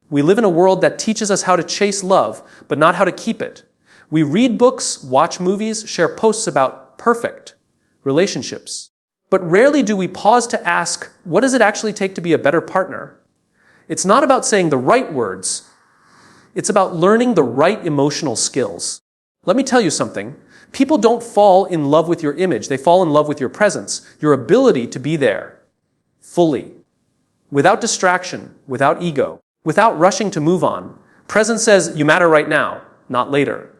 We live in a world that teaches us how to chase love, but not how to keep it. We read books, watch movies, share posts about perfect relationships. But rarely do we pause to ask, what does it actually take to be a better partner? It's not about saying the right words. It's about learning the right emotional skills. Let me tell you something. People don't fall in love with your image. They fall in love with your presence, your ability to be there, fully, without distraction, without ego, without rushing to move on. Presence says, you matter right now, not later.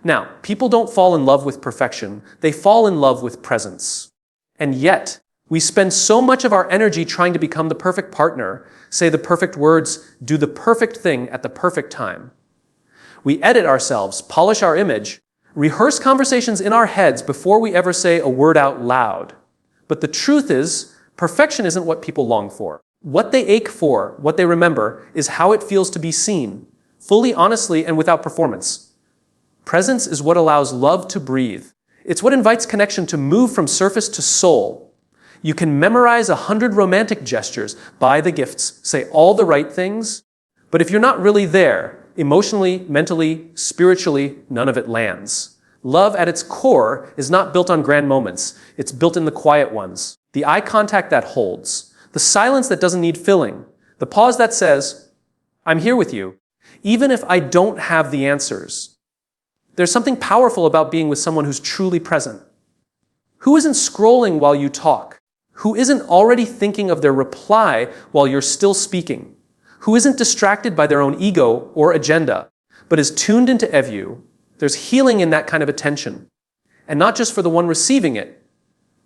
Now, people don't fall in love with perfection. They fall in love with presence. And yet, we spend so much of our energy trying to become the perfect partner, say the perfect words, do the perfect thing at the perfect time. We edit ourselves, polish our image, rehearse conversations in our heads before we ever say a word out loud. But the truth is, perfection isn't what people long for. What they ache for, what they remember, is how it feels to be seen, fully, honestly, and without performance. Presence is what allows love to breathe. It's what invites connection to move from surface to soul. You can memorize 100 romantic gestures, buy the gifts, say all the right things, but if you're not really there, emotionally, mentally, spiritually, none of it lands. Love at its core is not built on grand moments. It's built in the quiet ones. The eye contact that holds. The silence that doesn't need filling. The pause that says, I'm here with you, even if I don't have the answers. There's something powerful about being with someone who's truly present. Who isn't scrolling while you talk? Who isn't already thinking of their reply while you're still speaking? Who isn't distracted by their own ego or agenda, but is tuned into you? There's healing in that kind of attention. And not just for the one receiving it,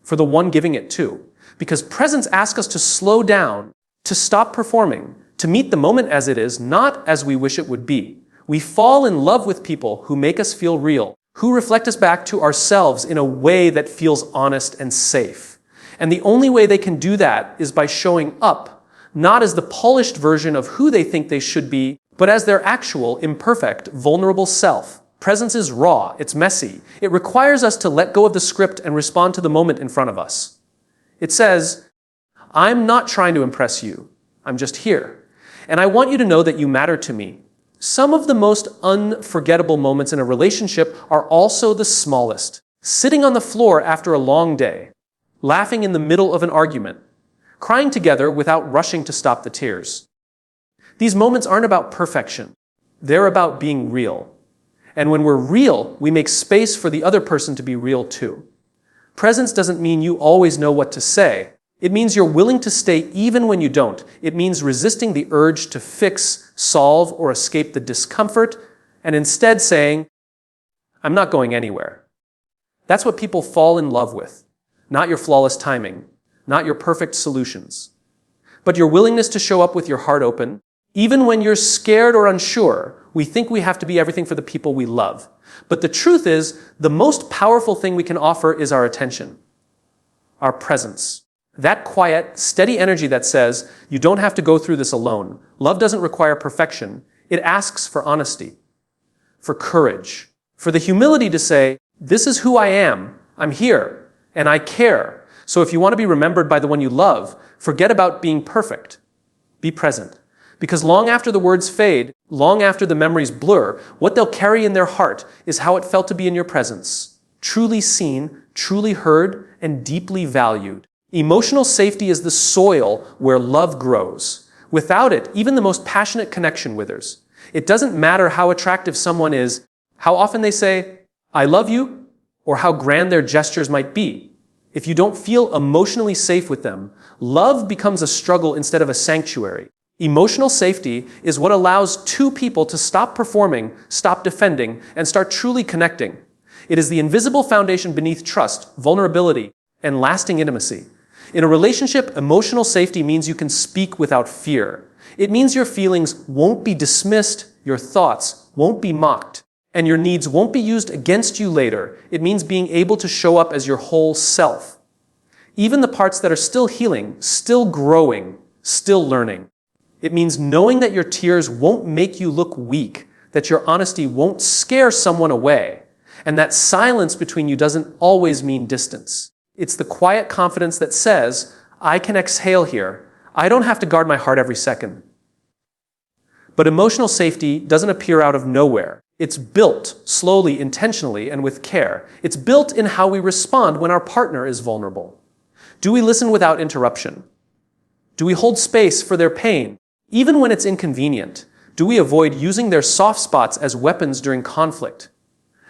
for the one giving it too. Because presence asks us to slow down, to stop performing, to meet the moment as it is, not as we wish it would be. We fall in love with people who make us feel real, who reflect us back to ourselves in a way that feels honest and safe. And the only way they can do that is by showing up, not as the polished version of who they think they should be, but as their actual, imperfect, vulnerable self. Presence is raw, it's messy. It requires us to let go of the script and respond to the moment in front of us. It says, I'm not trying to impress you. I'm just here. And I want you to know that you matter to me. Some of the most unforgettable moments in a relationship are also the smallest. Sitting on the floor after a long day, laughing in the middle of an argument, crying together without rushing to stop the tears. These moments aren't about perfection. They're about being real. And when we're real, we make space for the other person to be real too. Presence doesn't mean you always know what to say. It means you're willing to stay even when you don't. It means resisting the urge to fix, solve, or escape the discomfort, and instead saying, I'm not going anywhere. That's what people fall in love with. Not your flawless timing, not your perfect solutions, but your willingness to show up with your heart open. Even when you're scared or unsure, we think we have to be everything for the people we love. But the truth is, the most powerful thing we can offer is our attention, our presence. That quiet, steady energy that says, you don't have to go through this alone. Love doesn't require perfection. It asks for honesty, for courage, for the humility to say, this is who I am. I'm here, and I care. So if you want to be remembered by the one you love, forget about being perfect. Be present. Because long after the words fade, long after the memories blur, what they'll carry in their heart is how it felt to be in your presence. Truly seen, truly heard, and deeply valued. Emotional safety is the soil where love grows. Without it, even the most passionate connection withers. It doesn't matter how attractive someone is, how often they say, I love you, or how grand their gestures might be. If you don't feel emotionally safe with them, love becomes a struggle instead of a sanctuary. Emotional safety is what allows two people to stop performing, stop defending, and start truly connecting. It is the invisible foundation beneath trust, vulnerability, and lasting intimacy. In a relationship, emotional safety means you can speak without fear. It means your feelings won't be dismissed, your thoughts won't be mocked, and your needs won't be used against you later. It means being able to show up as your whole self. Even the parts that are still healing, still growing, still learning. It means knowing that your tears won't make you look weak, that your honesty won't scare someone away, and that silence between you doesn't always mean distance. It's the quiet confidence that says, I can exhale here. I don't have to guard my heart every second. But emotional safety doesn't appear out of nowhere. It's built slowly, intentionally, and with care. It's built in how we respond when our partner is vulnerable. Do we listen without interruption? Do we hold space for their pain, even when it's inconvenient? Do we avoid using their soft spots as weapons during conflict?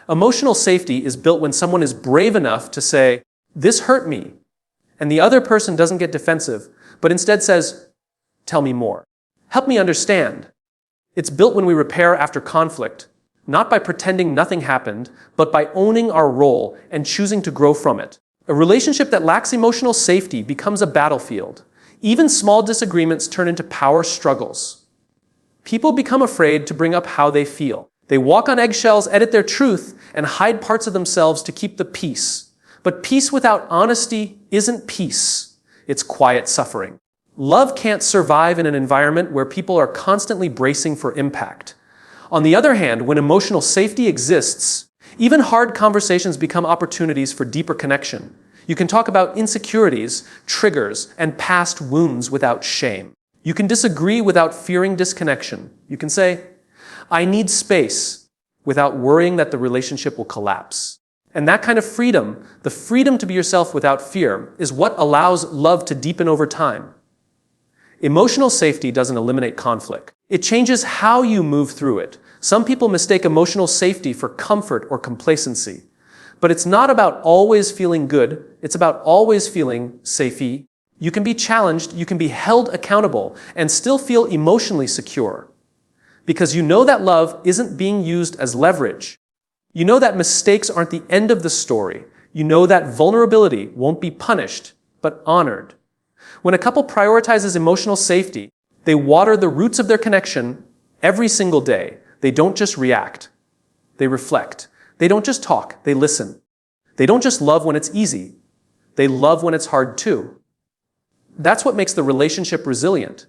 Emotional safety is built when someone is brave enough to say, "This hurt me," and the other person doesn't get defensive, but instead says, "Tell me more. Help me understand." It's built when we repair after conflict, not by pretending nothing happened, but by owning our role and choosing to grow from it. A relationship that lacks emotional safety becomes a battlefield. Even small disagreements turn into power struggles. People become afraid to bring up how they feel. They walk on eggshells, edit their truth, and hide parts of themselves to keep the peace. But peace without honesty isn't peace. It's quiet suffering. Love can't survive in an environment where people are constantly bracing for impact. On the other hand, when emotional safety exists, even hard conversations become opportunities for deeper connection. You can talk about insecurities, triggers, and past wounds without shame. You can disagree without fearing disconnection. You can say, "I need space," without worrying that the relationship will collapse. And that kind of freedom, the freedom to be yourself without fear, is what allows love to deepen over time. Emotional safety doesn't eliminate conflict. It changes how you move through it. Some people mistake emotional safety for comfort or complacency. But it's not about always feeling good. It's about always feeling safety. You can be challenged, you can be held accountable, and still feel emotionally secure. Because you know that love isn't being used as leverage. You know that mistakes aren't the end of the story. You know that vulnerability won't be punished, but honored. When a couple prioritizes emotional safety, they water the roots of their connection every single day. They don't just react. They reflect. They don't just talk, they listen. They don't just love when it's easy. They love when it's hard too. That's what makes the relationship resilient.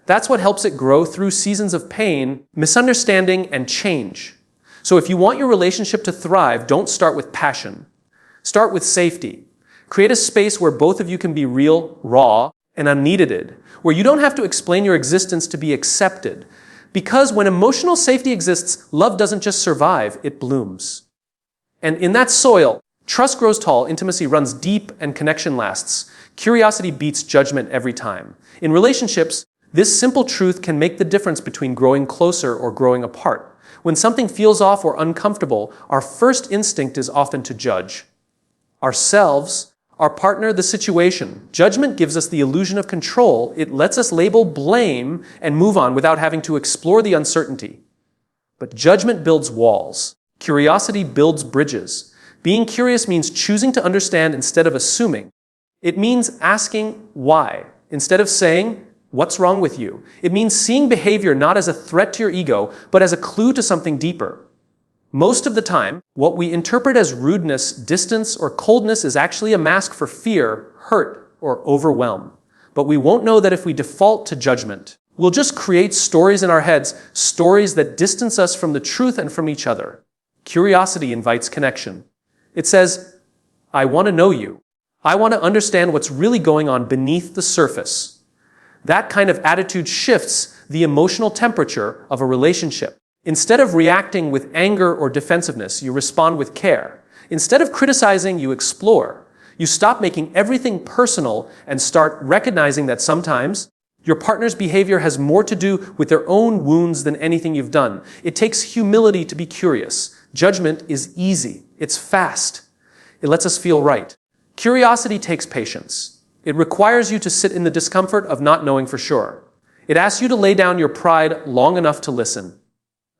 That's what helps it grow through seasons of pain, misunderstanding, and change. So if you want your relationship to thrive, don't start with passion. Start with safety. Create a space where both of you can be real, raw, and unneeded, where you don't have to explain your existence to be accepted. Because when emotional safety exists, love doesn't just survive, it blooms. And in that soil, trust grows tall, intimacy runs deep, and connection lasts. Curiosity beats judgment every time. In relationships, this simple truth can make the difference between growing closer or growing apart. When something feels off or uncomfortable, our first instinct is often to judge. Ourselves, our partner, the situation. Judgment gives us the illusion of control. It lets us label, blame, and move on without having to explore the uncertainty. But judgment builds walls. Curiosity builds bridges. Being curious means choosing to understand instead of assuming. It means asking why instead of saying, "What's wrong with you?" It means seeing behavior not as a threat to your ego, but as a clue to something deeper. Most of the time, what we interpret as rudeness, distance, or coldness is actually a mask for fear, hurt, or overwhelm. But we won't know that if we default to judgment. We'll just create stories in our heads, stories that distance us from the truth and from each other. Curiosity invites connection. It says, "I want to know you. I want to understand what's really going on beneath the surface." That kind of attitude shifts the emotional temperature of a relationship. Instead of reacting with anger or defensiveness, you respond with care. Instead of criticizing, you explore. You stop making everything personal and start recognizing that sometimes your partner's behavior has more to do with their own wounds than anything you've done. It takes humility to be curious. Judgment is easy. It's fast. It lets us feel right. Curiosity takes patience. It requires you to sit in the discomfort of not knowing for sure. It asks you to lay down your pride long enough to listen.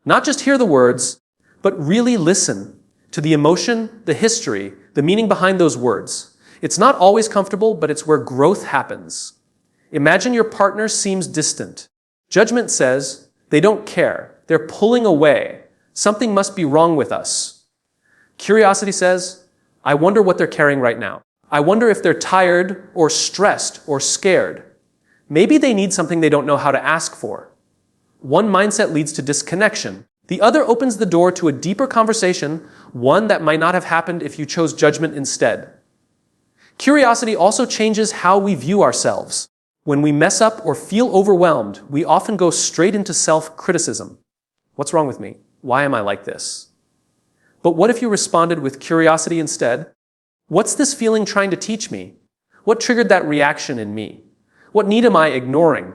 Not just hear the words, but really listen to the emotion, the history, the meaning behind those words. It's not always comfortable, but it's where growth happens. Imagine your partner seems distant. Judgment says, they don't care. They're pulling away. Something must be wrong with us. Curiosity says, I wonder what they're carrying right now. I wonder if they're tired or stressed or scared. Maybe they need something they don't know how to ask for. One mindset leads to disconnection. The other opens the door to a deeper conversation, one that might not have happened if you chose judgment instead. Curiosity also changes how we view ourselves. When we mess up or feel overwhelmed, we often go straight into self-criticism. What's wrong with me? Why am I like this? But what if you responded with curiosity instead? What's this feeling trying to teach me? What triggered that reaction in me? What need am I ignoring?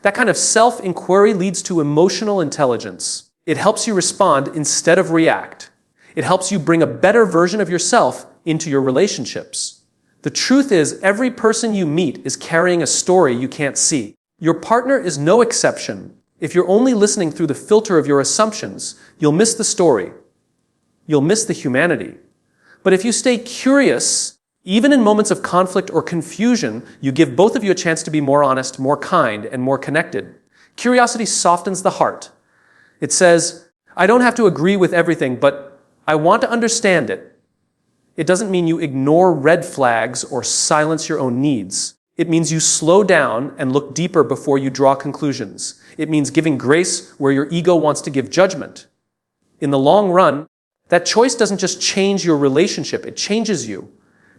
That kind of self-inquiry leads to emotional intelligence. It helps you respond instead of react. It helps you bring a better version of yourself into your relationships. The truth is, every person you meet is carrying a story you can't see. Your partner is no exception. If you're only listening through the filter of your assumptions, you'll miss the story. You'll miss the humanity. But if you stay curious, even in moments of conflict or confusion, you give both of you a chance to be more honest, more kind, and more connected. Curiosity softens the heart. It says, I don't have to agree with everything, but I want to understand it. It doesn't mean you ignore red flags or silence your own needs. It means you slow down and look deeper before you draw conclusions. It means giving grace where your ego wants to give judgment. In the long run, that choice doesn't just change your relationship, it changes you.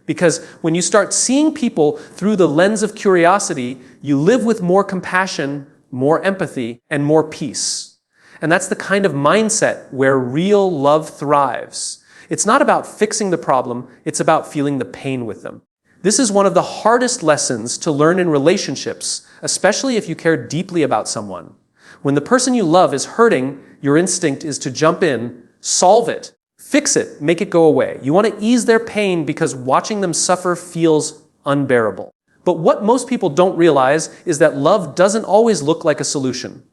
Because when you start seeing people through the lens of curiosity, you live with more compassion, more empathy, and more peace. And that's the kind of mindset where real love thrives. It's not about fixing the problem, it's about feeling the pain with them. This is one of the hardest lessons to learn in relationships, especially if you care deeply about someone. When the person you love is hurting, your instinct is to jump in, solve it, fix it, make it go away. You want to ease their pain because watching them suffer feels unbearable. But what most people don't realize is that love doesn't always look like a solution.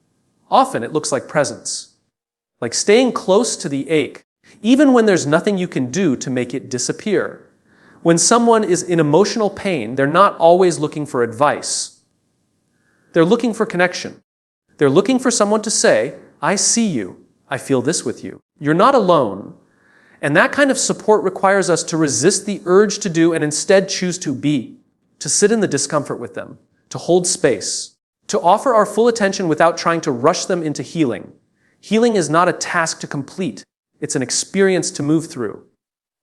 Often it looks like presence, like staying close to the ache, even when there's nothing you can do to make it disappear. When someone is in emotional pain, they're not always looking for advice. They're looking for connection. They're looking for someone to say, I see you. I feel this with you. You're not alone. And that kind of support requires us to resist the urge to do and instead choose to be, to sit in the discomfort with them, to hold space, to offer our full attention without trying to rush them into healing. Healing is not a task to complete. It's an experience to move through.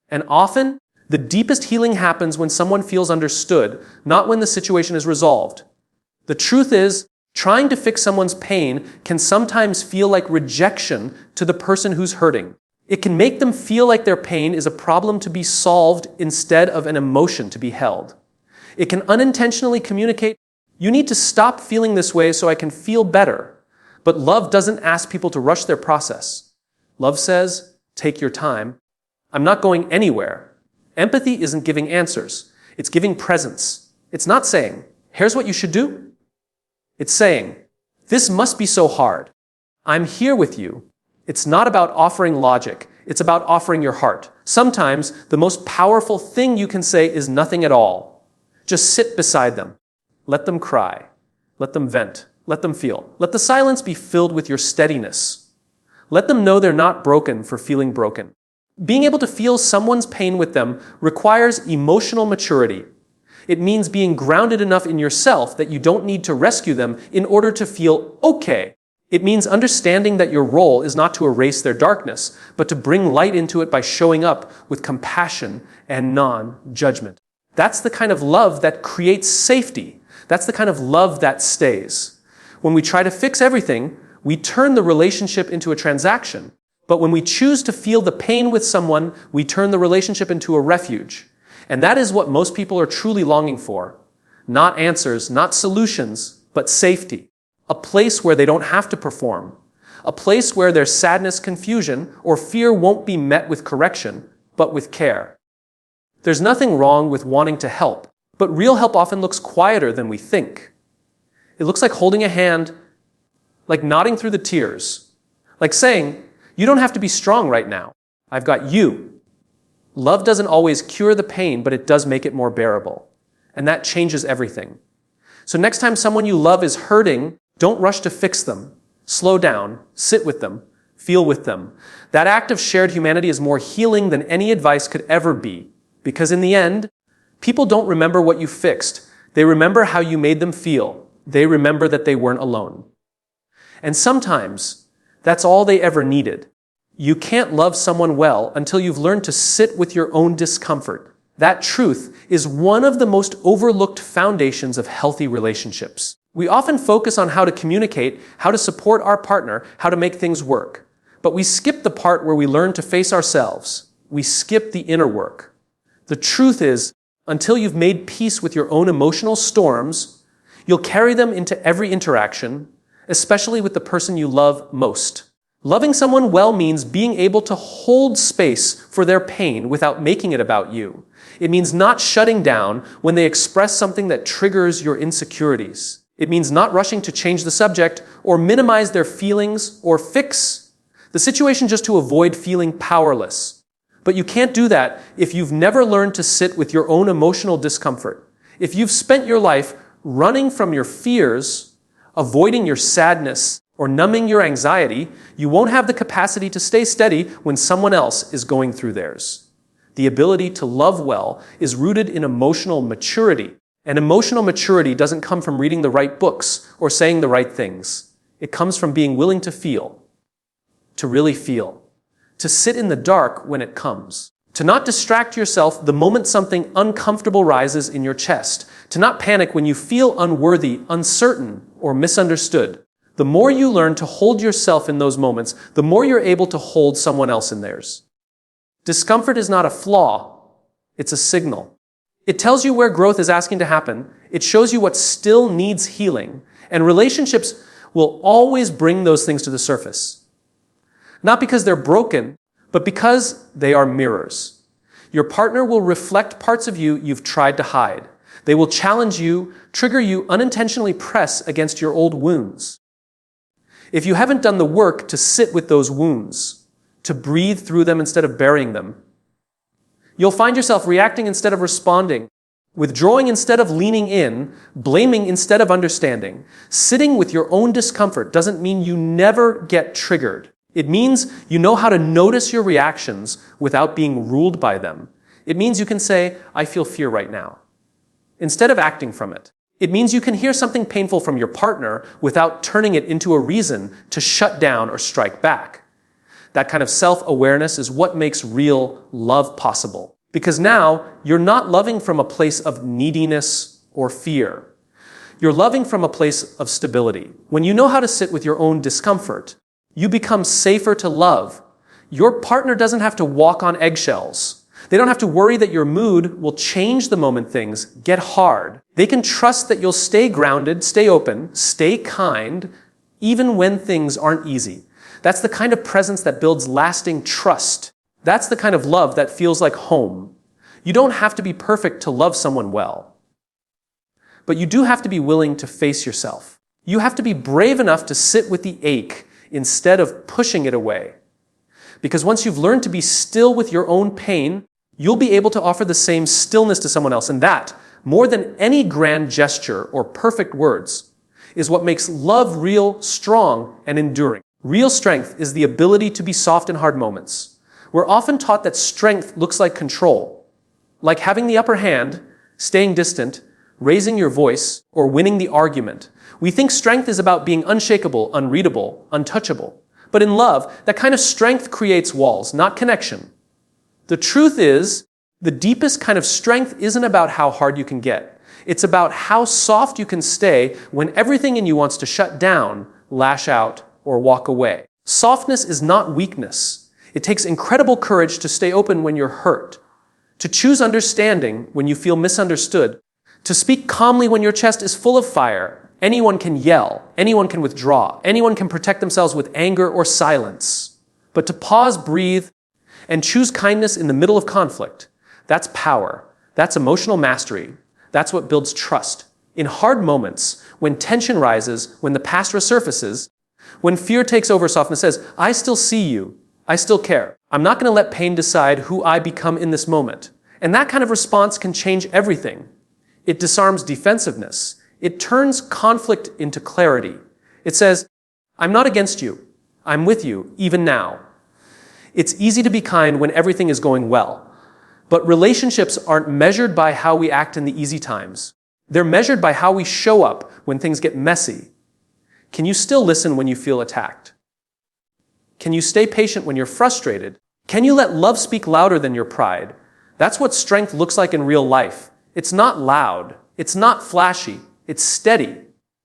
And often, the deepest healing happens when someone feels understood, not when the situation is resolved. The truth is, trying to fix someone's pain can sometimes feel like rejection to the person who's hurting. It can make them feel like their pain is a problem to be solved instead of an emotion to be held. It can unintentionally communicate, you need to stop feeling this way so I can feel better. But love doesn't ask people to rush their process. Love says, take your time. I'm not going anywhere. Empathy isn't giving answers. It's giving presence. It's not saying, here's what you should do. It's saying, this must be so hard. I'm here with you. It's not about offering logic. It's about offering your heart. Sometimes the most powerful thing you can say is nothing at all. Just sit beside them. Let them cry. Let them vent. Let them feel. Let the silence be filled with your steadiness. Let them know they're not broken for feeling broken. Being able to feel someone's pain with them requires emotional maturity. It means being grounded enough in yourself that you don't need to rescue them in order to feel okay. It means understanding that your role is not to erase their darkness, but to bring light into it by showing up with compassion and non-judgment. That's the kind of love that creates safety. That's the kind of love that stays. When we try to fix everything, we turn the relationship into a transaction. But when we choose to feel the pain with someone, we turn the relationship into a refuge. And that is what most people are truly longing for. Not answers, not solutions, but safety. A place where they don't have to perform. A place where their sadness, confusion, or fear won't be met with correction, but with care. There's nothing wrong with wanting to help, but real help often looks quieter than we think. It looks like holding a hand, like nodding through the tears, like saying, you don't have to be strong right now. I've got you. Love doesn't always cure the pain, but it does make it more bearable. And that changes everything. So next time someone you love is hurting, don't rush to fix them. Slow down, sit with them, feel with them. That act of shared humanity is more healing than any advice could ever be. Because in the end, people don't remember what you fixed. They remember how you made them feel. They remember that they weren't alone. And sometimes, that's all they ever needed. You can't love someone well until you've learned to sit with your own discomfort. That truth is one of the most overlooked foundations of healthy relationships. We often focus on how to communicate, how to support our partner, how to make things work. But we skip the part where we learn to face ourselves. We skip the inner work. The truth is, until you've made peace with your own emotional storms, you'll carry them into every interaction, especially with the person you love most. Loving someone well means being able to hold space for their pain without making it about you. It means not shutting down when they express something that triggers your insecurities. It means not rushing to change the subject or minimize their feelings or fix the situation just to avoid feeling powerless. But you can't do that if you've never learned to sit with your own emotional discomfort. If you've spent your life running from your fears, avoiding your sadness, or numbing your anxiety, you won't have the capacity to stay steady when someone else is going through theirs. The ability to love well is rooted in emotional maturity. And emotional maturity doesn't come from reading the right books or saying the right things. It comes from being willing to feel, to really feel, to sit in the dark when it comes, to not distract yourself the moment something uncomfortable rises in your chest, to not panic when you feel unworthy, uncertain, or misunderstood. The more you learn to hold yourself in those moments, the more you're able to hold someone else in theirs. Discomfort is not a flaw, it's a signal. It tells you where growth is asking to happen, it shows you what still needs healing, and relationships will always bring those things to the surface. Not because they're broken, but because they are mirrors. Your partner will reflect parts of you you've tried to hide. They will challenge you, trigger you, unintentionally press against your old wounds. If you haven't done the work to sit with those wounds, to breathe through them instead of burying them, you'll find yourself reacting instead of responding, withdrawing instead of leaning in, blaming instead of understanding. Sitting with your own discomfort doesn't mean you never get triggered. It means you know how to notice your reactions without being ruled by them. It means you can say, I feel fear right now, instead of acting from it. It means you can hear something painful from your partner without turning it into a reason to shut down or strike back. That kind of self-awareness is what makes real love possible. Because now, you're not loving from a place of neediness or fear. You're loving from a place of stability. When you know how to sit with your own discomfort, you become safer to love. Your partner doesn't have to walk on eggshells. They don't have to worry that your mood will change the moment things get hard. They can trust that you'll stay grounded, stay open, stay kind, even when things aren't easy. That's the kind of presence that builds lasting trust. That's the kind of love that feels like home. You don't have to be perfect to love someone well. But you do have to be willing to face yourself. You have to be brave enough to sit with the ache instead of pushing it away. Because once you've learned to be still with your own pain, you'll be able to offer the same stillness to someone else. And that, more than any grand gesture or perfect words, is what makes love real, strong, and enduring. Real strength is the ability to be soft in hard moments. We're often taught that strength looks like control, like having the upper hand, staying distant, raising your voice, or winning the argument. We think strength is about being unshakable, unreadable, untouchable. But in love, that kind of strength creates walls, not connection. The truth is, the deepest kind of strength isn't about how hard you can get. It's about how soft you can stay when everything in you wants to shut down, lash out, or walk away. Softness is not weakness. It takes incredible courage to stay open when you're hurt, to choose understanding when you feel misunderstood, to speak calmly when your chest is full of fire. Anyone can yell, anyone can withdraw, anyone can protect themselves with anger or silence. But to pause, breathe, and choose kindness in the middle of conflict, that's power. That's emotional mastery. That's what builds trust. In hard moments, when tension rises, when the past resurfaces, when fear takes over, softness says, I still see you. I still care. I'm not going to let pain decide who I become in this moment. And that kind of response can change everything. It disarms defensiveness. It turns conflict into clarity. It says, I'm not against you. I'm with you, even now. It's easy to be kind when everything is going well. But relationships aren't measured by how we act in the easy times. They're measured by how we show up when things get messy. Can you still listen when you feel attacked? Can you stay patient when you're frustrated? Can you let love speak louder than your pride? That's what strength looks like in real life. It's not loud. It's not flashy. It's steady.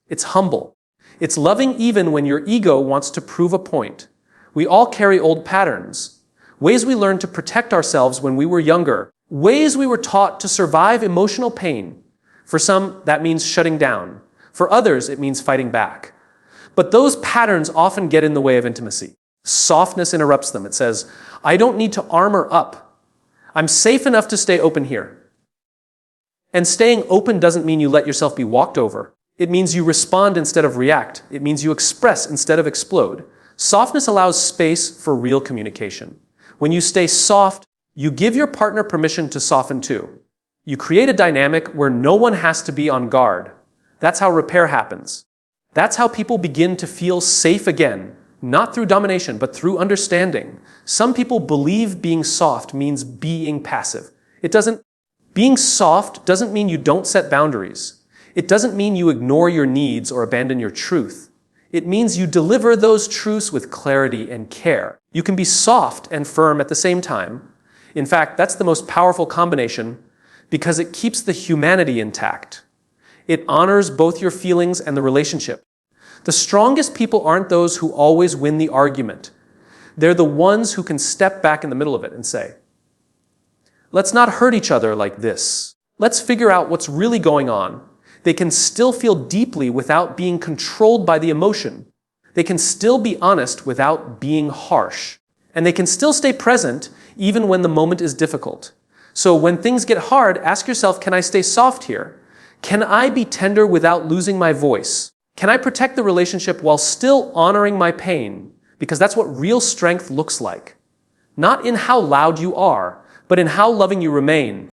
It's humble. It's loving even when your ego wants to prove a point. We all carry old patterns, ways we learned to protect ourselves when we were younger, ways we were taught to survive emotional pain. For some, that means shutting down. For others, it means fighting back. But those patterns often get in the way of intimacy. Softness interrupts them. It says, I don't need to armor up. I'm safe enough to stay open here. And staying open doesn't mean you let yourself be walked over. It means you respond instead of react. It means you express instead of explode. Softness allows space for real communication. When you stay soft, you give your partner permission to soften too. You create a dynamic where no one has to be on guard. That's how repair happens. That's how people begin to feel safe again, not through domination, but through understanding. Some people believe being soft means being passive. Being soft doesn't mean you don't set boundaries. It doesn't mean you ignore your needs or abandon your truth. It means you deliver those truths with clarity and care. You can be soft and firm at the same time. In fact, that's the most powerful combination because it keeps the humanity intact. It honors both your feelings and the relationship. The strongest people aren't those who always win the argument. They're the ones who can step back in the middle of it and say, let's not hurt each other like this. Let's figure out what's really going on. They can still feel deeply without being controlled by the emotion. They can still be honest without being harsh. And they can still stay present even when the moment is difficult. So when things get hard, ask yourself, can I stay soft here? Can I be tender without losing my voice? Can I protect the relationship while still honoring my pain? Because that's what real strength looks like. Not in how loud you are, but in how loving you remain.